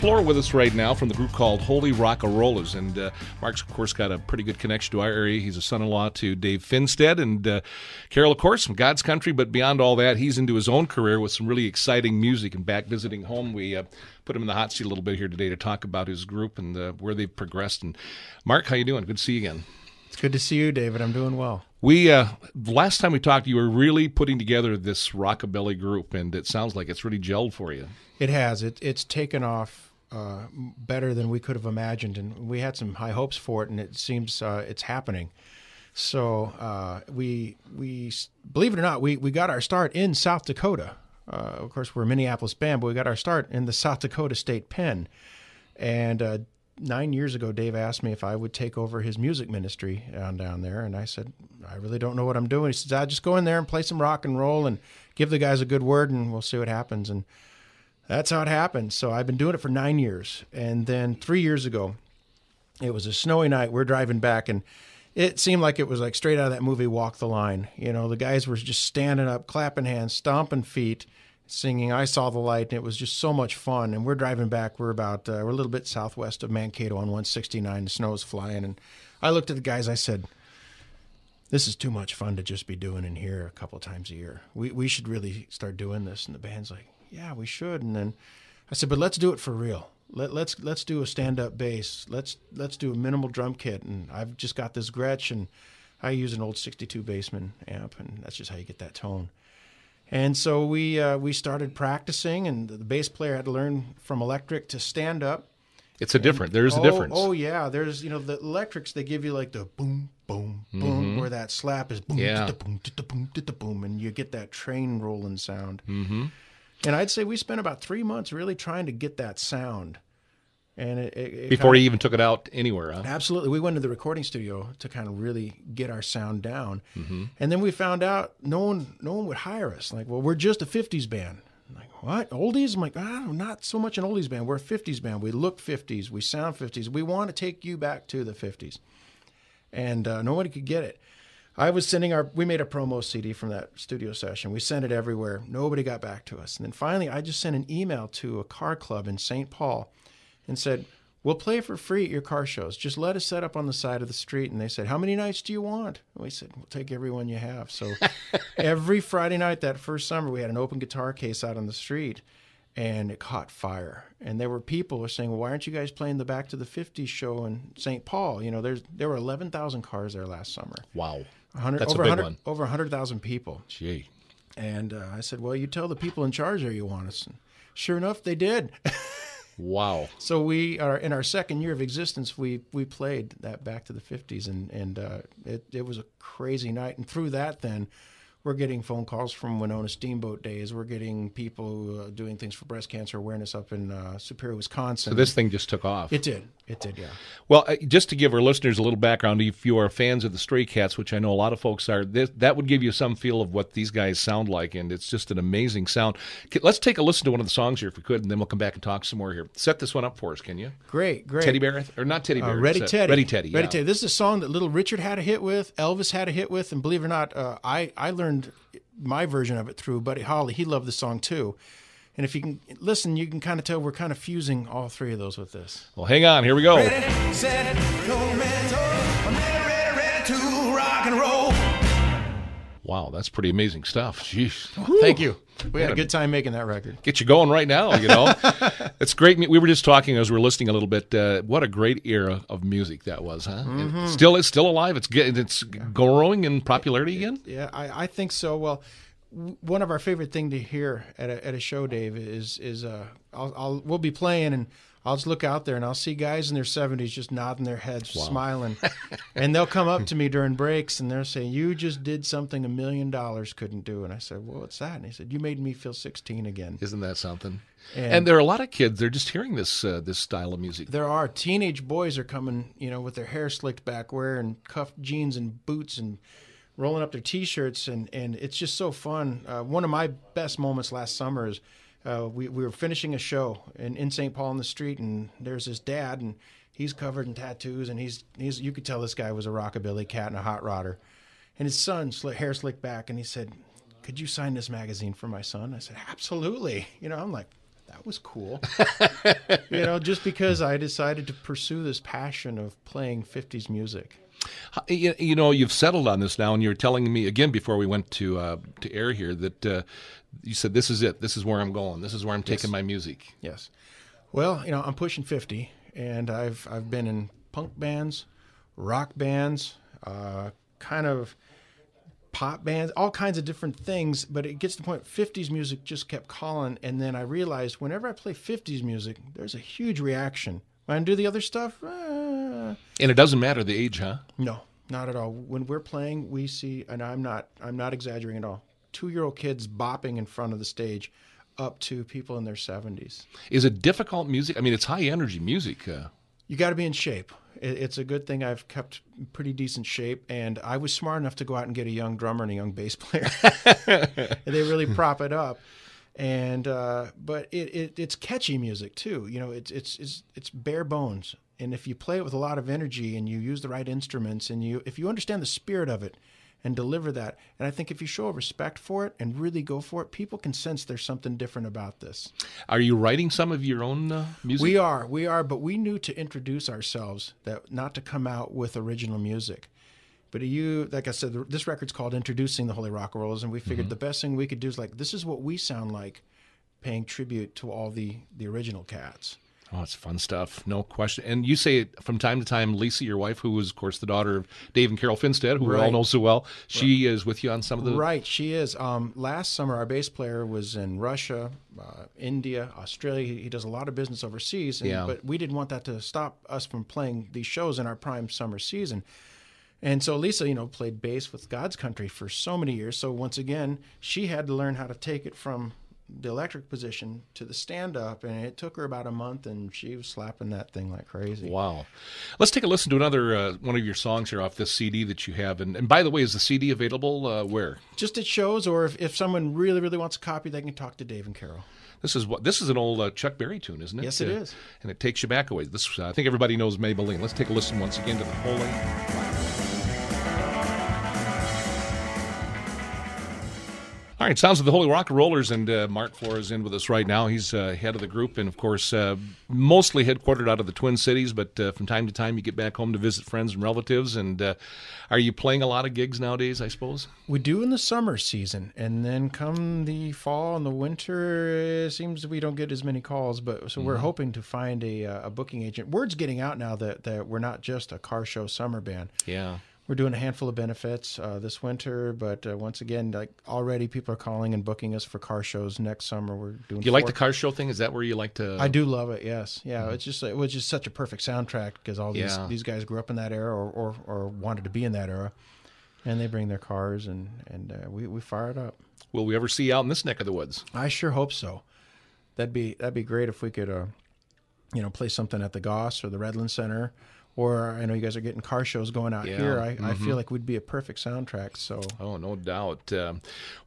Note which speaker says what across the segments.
Speaker 1: Flora with us right now from the group called Holy Rocka Rollaz, and Mark's of course got a pretty good connection to our area. He's a son-in-law to Dave Finstead, and Carol, of course, from God's country. But beyond all that, he's into his own career with some really exciting music. And back visiting home, we put him in the hot seat a little bit here today to talk about his group and where they've progressed. And Mark, how you doing? Good to see you again.
Speaker 2: It's good to see you, David. I'm doing well.
Speaker 1: We last time we talked, you were really putting together this rockabilly group, and it sounds like it's really gelled for you.
Speaker 2: It has. It's taken off better than we could have imagined, and we had some high hopes for it, and it seems it's happening. So we believe it or not, we got our start in South Dakota. Of course, we're a Minneapolis band, but we got our start in the South Dakota State Pen. And 9 years ago, Dave asked me if I would take over his music ministry down there, and I said, I really don't know what I'm doing. He says, I'll just go in there and play some rock and roll and give the guys a good word, and we'll see what happens. And that's how it happened. So I've been doing it for 9 years. And then 3 years ago, it was a snowy night. We're driving back, and it seemed like it was like straight out of that movie, Walk the Line. You know, the guys were just standing up, clapping hands, stomping feet, singing I Saw the Light, and it was just so much fun. And we're driving back. We're a little bit southwest of Mankato on 169. The snow's flying. And I looked at the guys. I said, this is too much fun to just be doing in here a couple of times a year. We should really start doing this. And the band's like, yeah, we should. And then I said, but let's do it for real. Let's do a stand-up bass. Let's do a minimal drum kit. And I've just got this Gretsch, and I use an old 62 Bassman amp, and that's just how you get that tone. And so we started practicing, and the bass player had to learn from electric to stand up.
Speaker 1: There's a difference.
Speaker 2: Oh yeah, there's the electrics, they give you like the boom boom boom, where that slap is boom boom boom, and you get that train rolling sound. Mm-hmm. And I'd say we spent about 3 months really trying to get that sound. And it
Speaker 1: before you even took it out anywhere, huh?
Speaker 2: Absolutely. We went to the recording studio to kind of really get our sound down. Mm-hmm. And then we found out no one would hire us. Like, well, we're just a 50s band. I'm like, what? Oldies? I'm like, not so much an oldies band. We're a 50s band. We look 50s. We sound 50s. We want to take you back to the 50s. And nobody could get it. We made a promo CD from that studio session. We sent it everywhere. Nobody got back to us. And then finally, I just sent an email to a car club in St. Paul and said, we'll play for free at your car shows. Just let us set up on the side of the street. And they said, how many nights do you want? And we said, we'll take every one you have. So every Friday night that first summer, we had an open guitar case out on the street, and it caught fire. And there were people who were saying, well, why aren't you guys playing the Back to the 50s show in St. Paul? You know, there were 11,000 cars there last summer.
Speaker 1: Wow. That's a big one.
Speaker 2: Over 100,000 people.
Speaker 1: Gee.
Speaker 2: And I said, well, you tell the people in charge there you want us. And sure enough, they did.
Speaker 1: Wow.
Speaker 2: So we are in our second year of existence. We played that Back to the 50s, and it was a crazy night. And through that, then we're getting phone calls from Winona Steamboat Days. We're getting people doing things for breast cancer awareness up in Superior, Wisconsin.
Speaker 1: So this thing just took off.
Speaker 2: It did, yeah.
Speaker 1: Well, just to give our listeners a little background, if you are fans of the Stray Cats, which I know a lot of folks are, that would give you some feel of what these guys sound like, and it's just an amazing sound. Let's take a listen to one of the songs here if we could, and then we'll come back and talk some more here. Set this one up for us, can you?
Speaker 2: Great.
Speaker 1: Teddy Bear, or not Teddy Bear.
Speaker 2: Ready Teddy.
Speaker 1: Ready Teddy, yeah.
Speaker 2: Ready Teddy. This is a song that Little Richard had a hit with, Elvis had a hit with, and believe it or not, I learned my version of it through Buddy Holly. He loved the song too. And if you can listen, you can kind of tell we're kind of fusing all three of those with this.
Speaker 1: Well, hang on. Here we go.
Speaker 3: Ready, set, go, mentor. I'm ready to rock and roll.
Speaker 1: Wow, that's pretty amazing stuff. Jeez.
Speaker 2: Thank you. We had a good time making that record.
Speaker 1: Get you going right now, you know. It's great. We were just talking as we were listening a little bit. What a great era of music that was, huh? Mm-hmm. It's still alive. It's growing in popularity again.
Speaker 2: Yeah, I think so. Well, one of our favorite thing to hear at a show, Dave, is we'll be playing, and I'll just look out there and I'll see guys in their 70s just nodding their heads, smiling. And they'll come up to me during breaks and they'll say, you just did something $1 million couldn't do. And I said, well, what's that? And he said, you made me feel 16 again.
Speaker 1: Isn't that something? And there are a lot of kids, they're just hearing this style of music.
Speaker 2: There are. Teenage boys are coming, with their hair slicked back, wearing cuffed jeans and boots and rolling up their T-shirts. And it's just so fun. One of my best moments last summer is we were finishing a show in St. Paul on the street, and there's this dad, and He's covered in tattoos, and he's you could tell this guy was a rockabilly cat and a hot rodder. And his son, hair slicked back, and he said, "Could you sign this magazine for my son?" I said, "Absolutely." I'm like, that was cool. Just because I decided to pursue this passion of playing 50s music.
Speaker 1: You've settled on this now, and you were telling me again before we went to air here that you said, "This is it. This is where I'm going. This is where I'm taking my music."
Speaker 2: Yes. Well, I'm pushing 50, and I've been in punk bands, rock bands, kind of pop bands, all kinds of different things, but it gets to the point 50s music just kept calling, and then I realized whenever I play 50s music, there's a huge reaction. When I do the other stuff,
Speaker 1: and it doesn't matter the age, huh?
Speaker 2: No, not at all. When we're playing, we see, and I'm not exaggerating at all, 2-year-old kids bopping in front of the stage up to people in their 70s.
Speaker 1: Is it difficult music? I mean, it's high energy music.
Speaker 2: You got to be in shape. It's a good thing I've kept pretty decent shape, and I was smart enough to go out and get a young drummer and a young bass player. They really prop it up, and but it's catchy music too. It's bare bones, and if you play it with a lot of energy and you use the right instruments, and if you understand the spirit of it and deliver that, and I think if you show a respect for it and really go for it, people can sense there's something different about this.
Speaker 1: Are you writing some of your own music?
Speaker 2: We are, but we knew to introduce ourselves, that not to come out with original music. But like I said, this record's called Introducing the Holy Rocka Rollaz, and we figured the best thing we could do is this is what we sound like, paying tribute to all the original cats.
Speaker 1: Oh, it's fun stuff, no question. And you say from time to time, Lisa, your wife, who was, of course, the daughter of Dave and Carol Finstead, who we all know so well, she is with you on some of the...
Speaker 2: Right, she is. Last summer, our bass player was in Russia, India, Australia. He does a lot of business overseas, but we didn't want that to stop us from playing these shows in our prime summer season. And so Lisa, played bass with God's Country for so many years. So once again, she had to learn how to take it from the electric position to the stand-up, and it took her about a month, and she was slapping that thing like crazy.
Speaker 1: Wow. Let's take a listen to another one of your songs here off this CD that you have. And by the way, is the CD available where? Just
Speaker 2: at shows, or if someone really, really wants a copy, they can talk to Dave and Carol.
Speaker 1: This is an old Chuck Berry tune, isn't it?
Speaker 2: Yes, it is.
Speaker 1: And it takes you back away. This I think everybody knows Maybelline. Let's take a listen once again to the Holy Rocka. All right, sounds of the Holy Rocka Rollaz, and Mark Flora is in with us right now. He's head of the group, and of course, mostly headquartered out of the Twin Cities, but from time to time you get back home to visit friends and relatives. And are you playing a lot of gigs nowadays, I suppose?
Speaker 2: We do in the summer season, and then come the fall and the winter, it seems we don't get as many calls, but so we're hoping to find a booking agent. Word's getting out now that we're not just a car show summer band.
Speaker 1: Yeah.
Speaker 2: We're doing a handful of benefits this winter, but once again, already people are calling and booking us for car shows next summer. We're doing.
Speaker 1: Do you like the car show thing? Is that where you like to?
Speaker 2: I do love it. Yes, yeah. It was just such a perfect soundtrack because all these guys grew up in that era or wanted to be in that era, and they bring their cars and we fire it up.
Speaker 1: Will we ever see you out in this neck of the woods?
Speaker 2: I sure hope so. That'd be great if we could, play something at the Goss or the Redland Center. Or I know you guys are getting car shows going out here. I feel like we'd be a perfect soundtrack. So
Speaker 1: no doubt.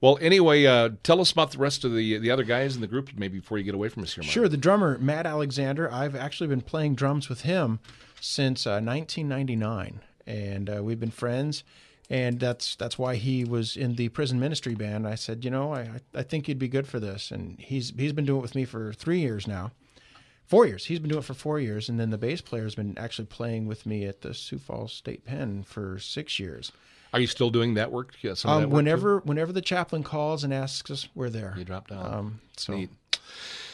Speaker 1: Well, anyway, tell us about the rest of the other guys in the group, maybe before you get away from us here, Mark.
Speaker 2: Sure. The drummer, Matt Alexander, I've actually been playing drums with him since 1999, and we've been friends. And that's why he was in the prison ministry band. I said, I think you'd be good for this. And he's been doing it with me for 3 years now. 4 years. He's been doing it for 4 years, and then the bass player's been actually playing with me at the Sioux Falls State Pen for 6 years.
Speaker 1: Are you still doing that work? Yeah,
Speaker 2: whenever the chaplain calls and asks us, we're there.
Speaker 1: You drop down.
Speaker 2: Neat.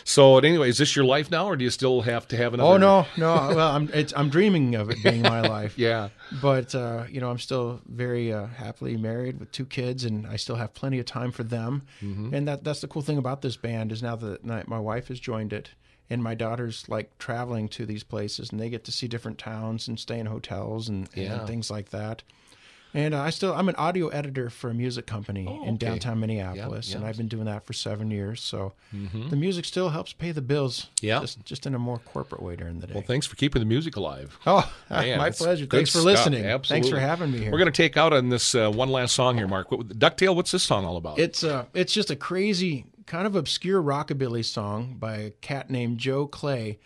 Speaker 1: So anyway, is this your life now, or do you still have to have another?
Speaker 2: Oh no. Well, I'm dreaming of it being my life.
Speaker 1: Yeah.
Speaker 2: But I'm still very happily married with 2 kids, and I still have plenty of time for them. And that's the cool thing about this band is now that my wife has joined it. And my daughters like traveling to these places, and they get to see different towns and stay in hotels and things like that. And I'm an audio editor for a music company in downtown Minneapolis, and I've been doing that for 7 years. So the music still helps pay the bills, just in a more corporate way during the day.
Speaker 1: Well, thanks for keeping the music alive.
Speaker 2: Oh, man, my pleasure. Thanks for listening.
Speaker 1: Absolutely.
Speaker 2: Thanks for having me here.
Speaker 1: We're going to take out on this one last song here, Mark. Ducktail, what's this song all about?
Speaker 2: It's just a crazy, kind of obscure rockabilly song by a cat named Joe Clay.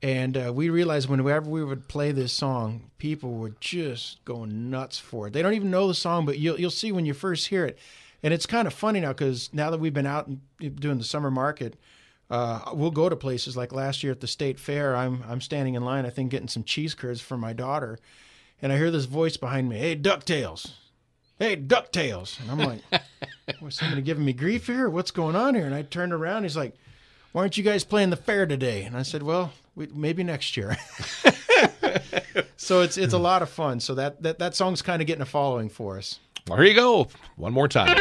Speaker 2: And we realized whenever we would play this song, people would just go nuts for it. They don't even know the song, but you'll see when you first hear it. And it's kind of funny now because now that we've been out and doing the summer market, we'll go to places like last year at the state fair. I'm standing in line, I think, getting some cheese curds for my daughter, and I hear this voice behind me, "Hey, DuckTales! Hey, DuckTales!" And I'm like, "Was somebody giving me grief here? What's going on here?" And I turned around. He's like, "Why aren't you guys playing the fair today?" And I said, "Well, maybe next year." So it's a lot of fun. So that song's kind of getting a following for us.
Speaker 1: Well, here you go. One more time. And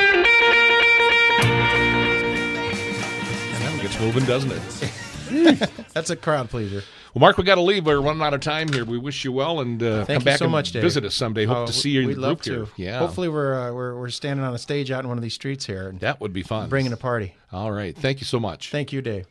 Speaker 1: that one gets moving, doesn't it?
Speaker 2: That's a crowd pleaser.
Speaker 1: Well, Mark, we got to leave. We're running out of time here. We wish you well, and come back
Speaker 2: so
Speaker 1: and
Speaker 2: much, Dave.
Speaker 1: Visit us someday. Hope to see you in the group here. Yeah.
Speaker 2: Hopefully, we're standing on a stage out in one of these streets here. And
Speaker 1: that would be fun.
Speaker 2: Bringing a party.
Speaker 1: All right. Thank you so much.
Speaker 2: Thank you, Dave.